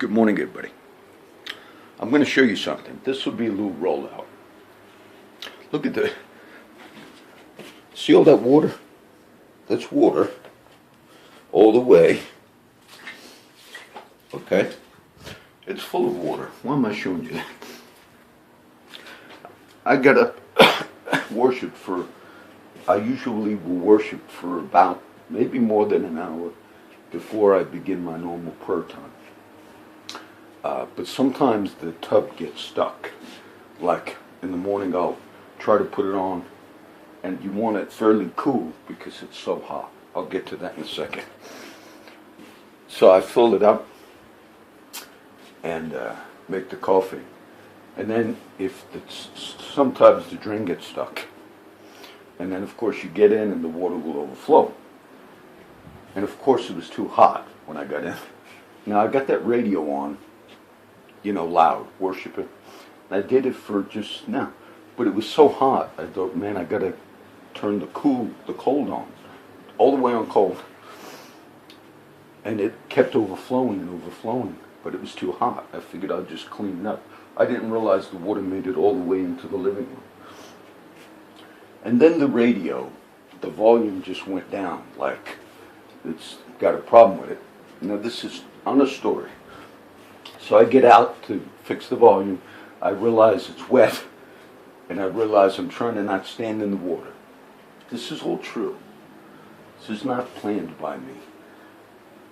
Good morning, everybody. I'm going to show you something. This will be a little rollout. Look at the, see all that water? That's water all the way. Okay? It's full of water. Why am I showing you that? I got up, worship for, I usually will worship for about maybe more than an hour before I begin my normal prayer time. But sometimes the tub gets stuck. Like in the morning I'll try to put it on and you want it fairly cool because it's so hot. I'll get to that in a second. So I fill it up and make the coffee. And then sometimes the drain gets stuck. And then of course you get in and the water will overflow. And of course it was too hot when I got in. Now I got that radio on, you know, loud, worshiping. I did it for just now. But it was so hot, I thought, man, I gotta turn the cold on. All the way on cold. And it kept overflowing and overflowing. But it was too hot. I figured I'd just clean it up. I didn't realize the water made it all the way into the living room. And then the radio, the volume just went down, like it's got a problem with it. Now this is on a story. So I get out to fix the volume. I realize it's wet, and I realize I'm trying to not stand in the water. This is all true. This is not planned by me.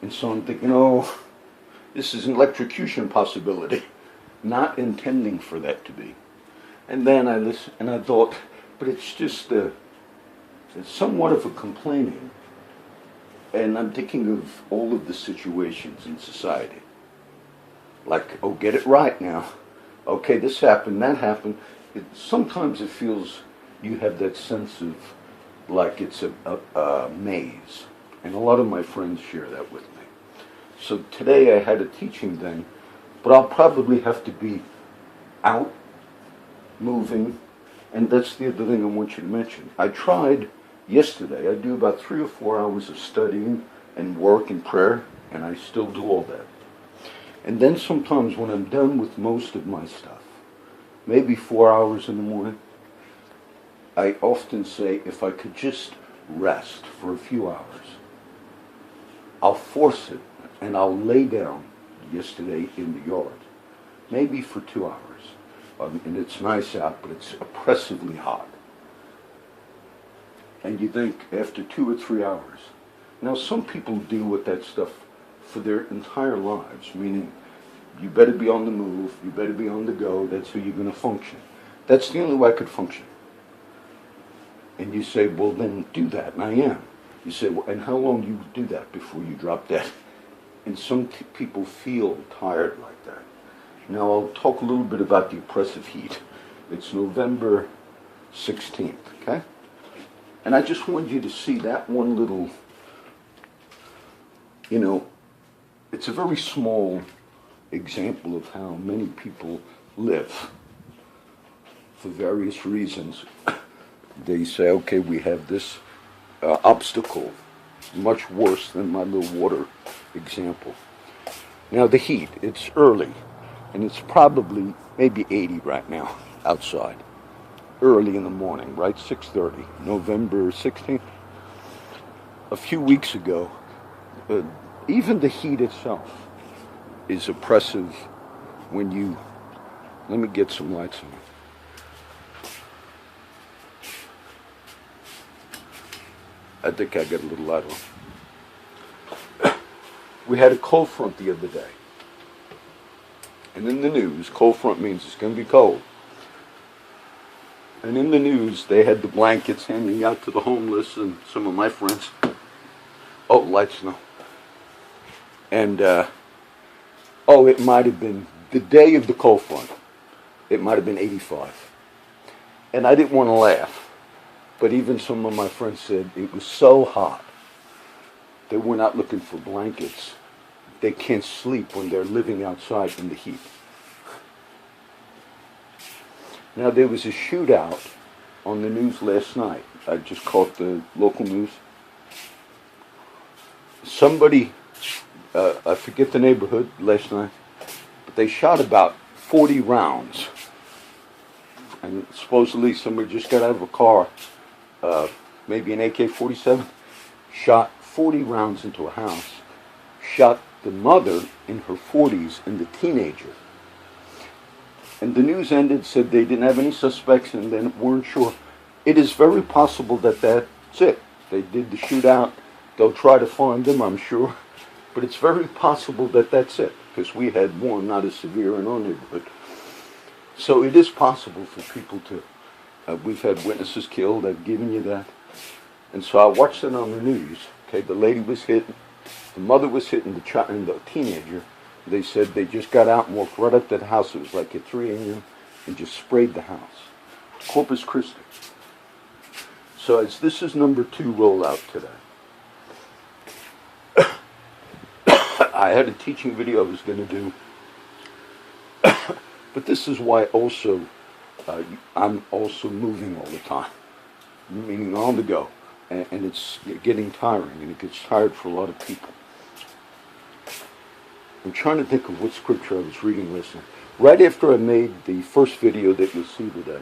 And so I'm thinking, oh, this is an electrocution possibility. Not intending for that to be. And then I listened, and I thought, but it's just it's somewhat of a complaining. And I'm thinking of all of the situations in society. Like, oh, get it right now. Okay, this happened, that happened. Sometimes it feels you have that sense of like it's a maze. And a lot of my friends share that with me. So today I had a teaching thing, but I'll probably have to be out, moving, and that's the other thing I want you to mention. I tried yesterday, I do about 3 or 4 hours of studying and work and prayer, and I still do all that. And then sometimes when I'm done with most of my stuff, maybe 4 hours in the morning, I often say if I could just rest for a few hours, I'll force it and I'll lay down yesterday in the yard, maybe for 2 hours. And it's nice out, but it's oppressively hot. And you think after 2 or 3 hours, now some people deal with that stuff for their entire lives, meaning you better be on the move, you better be on the go, that's how you're going to function. That's the only way I could function. And you say, well then do that, and I am. You say, well, and how long do you do that before you drop dead? And some people feel tired like that. Now I'll talk a little bit about the oppressive heat. It's November 16th, okay? And I just wanted you to see that one little, you know, it's a very small example of how many people live for various reasons. They say, okay, we have this obstacle, much worse than my little water example. Now the heat, it's early, and it's probably maybe 80 right now outside. Early in the morning, right? 6:30, November 16th. A few weeks ago, even the heat itself is oppressive when you, let me get some lights on. I think I got a little light on. We had a cold front the other day. And in the news, cold front means it's going to be cold. And in the news, they had the blankets handing out to the homeless and some of my friends. Oh, lights now. And, it might have been the day of the cold front. It might have been 85. And I didn't want to laugh. But even some of my friends said it was so hot. They were not looking for blankets. They can't sleep when they're living outside in the heat. Now there was a shootout on the news last night. I just caught the local news. Somebody, I forget the neighborhood last night, they shot about 40 rounds. And supposedly somebody just got out of a car, maybe an AK-47, shot 40 rounds into a house, shot the mother in her 40s and the teenager. And the news ended, said they didn't have any suspects and they weren't sure. It is very possible that that's it. They did the shootout. They'll try to find them, I'm sure. But it's very possible that that's it, because we had one not as severe in our neighborhood. So it is possible for people to, we've had witnesses killed, I've given you that. And so I watched it on the news. Okay, the lady was hit, the mother was hit, and the teenager. They said they just got out and walked right up to the house. It was like at 3 a.m. and just sprayed the house. Corpus Christi. So this is number 2 rollout today. I had a teaching video I was going to do. But this is why also I'm also moving all the time. Meaning on the go. And it's getting tiring. And it gets tired for a lot of people. I'm trying to think of what scripture I was reading last night. Right after I made the first video that you'll see today,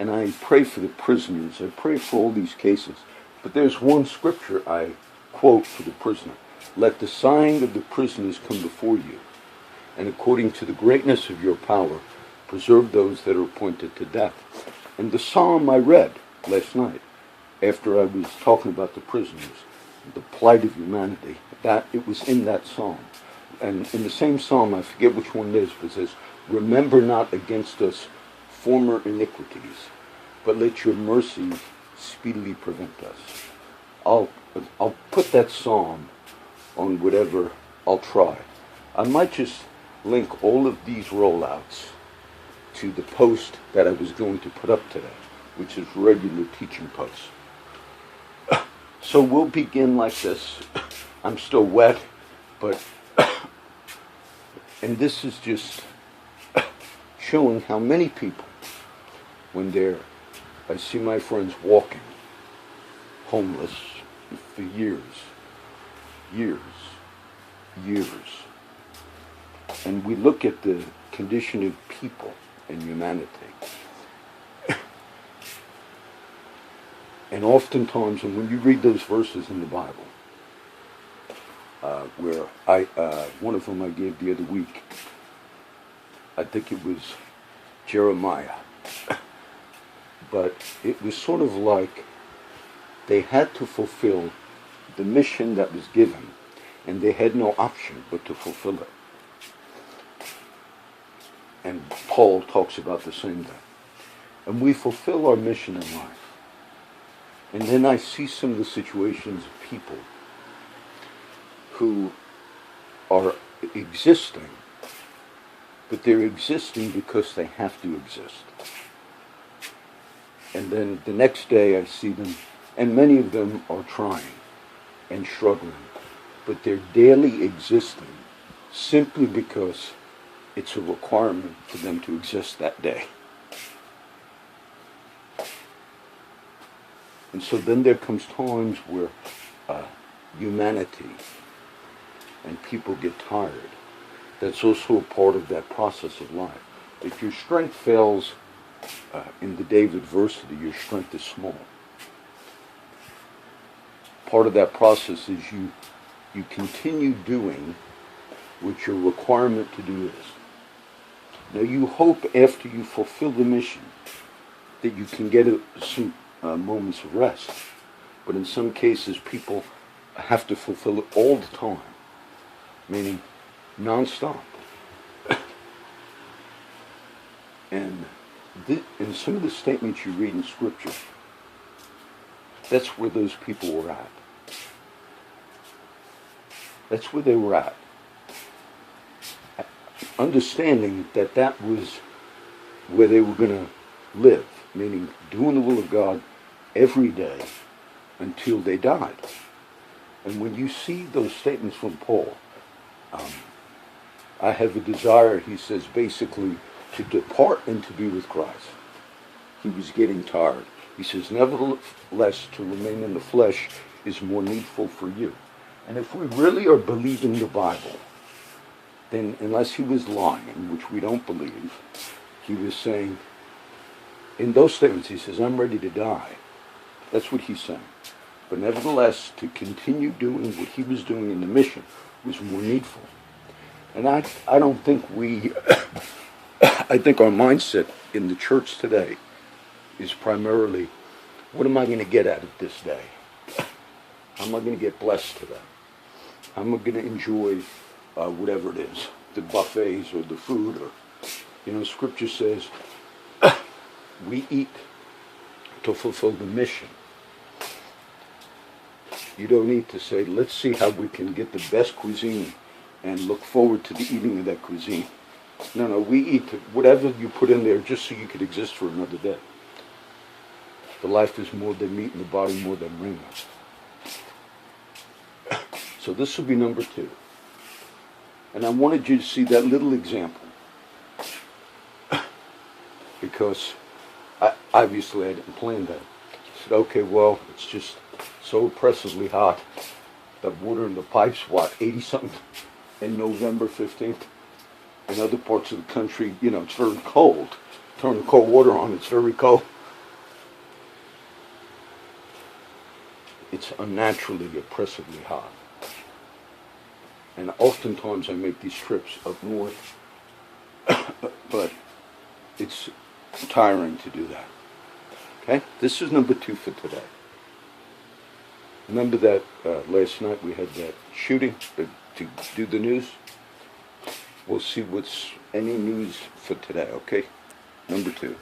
and I pray for the prisoners, I pray for all these cases, but there's one scripture I quote for the prisoner. Let the sighing of the prisoners come before you, and according to the greatness of your power, preserve those that are appointed to death. And the psalm I read last night, after I was talking about the prisoners, the plight of humanity, that it was in that psalm. And in the same psalm, I forget which one it is, but it says, remember not against us former iniquities, but let your mercy speedily prevent us. I'll put that psalm on whatever, I'll try. I might just link all of these rollouts to the post that I was going to put up today, which is regular teaching posts. So we'll begin like this. I'm still wet, but and this is just showing how many people, when I see my friends walking, homeless for years, and we look at the condition of people and humanity. And oftentimes, and when you read those verses in the Bible, where one of them I gave the other week, I think it was Jeremiah, but it was sort of like they had to fulfill the mission that was given, and they had no option but to fulfill it. And Paul talks about the same thing. And we fulfill our mission in life. And then I see some of the situations of people who are existing, but they're existing because they have to exist. And then the next day I see them, and many of them are trying and struggling, but they're daily existing simply because it's a requirement for them to exist that day. And so then there comes times where humanity and people get tired. That's also a part of that process of life. If your strength fails in the day of adversity, your strength is small. Part of that process is you continue doing what your requirement to do is. Now you hope after you fulfill the mission that you can get some moments of rest. But in some cases people have to fulfill it all the time, meaning non-stop. And in some of the statements you read in Scripture, that's where those people were at. That's where they were at. Understanding that that was where they were going to live, meaning doing the will of God every day until they died. And when you see those statements from Paul, I have a desire, he says, basically, to depart and to be with Christ. He was getting tired. He says, nevertheless, to remain in the flesh is more needful for you. And if we really are believing the Bible, then unless he was lying, which we don't believe, he was saying, in those statements, he says, I'm ready to die. That's what he's saying. But nevertheless, to continue doing what he was doing in the mission was more needful. And I don't think I think our mindset in the church today is primarily, what am I going to get out of this day? How am I going to get blessed today? How am I going to enjoy whatever it is, the buffets or the food? Or, Scripture says we eat to fulfill the mission. You don't need to say, let's see how we can get the best cuisine and look forward to the eating of that cuisine. No, we eat whatever you put in there just so you could exist for another day. The life is more than meat and the body more than raiment. So this will be number 2. And I wanted you to see that little example. Because obviously I didn't plan that. I said, okay, well, it's just so oppressively hot. The water in the pipes, 80-something in November 15th. In other parts of the country, it's very cold. Turn the cold water on, it's very cold. It's unnaturally, oppressively hot. And oftentimes I make these trips up north, but it's tiring to do that. Okay? This is number 2 for today. Remember that last night we had that shooting to do the news? We'll see what's any news for today, okay? Number 2.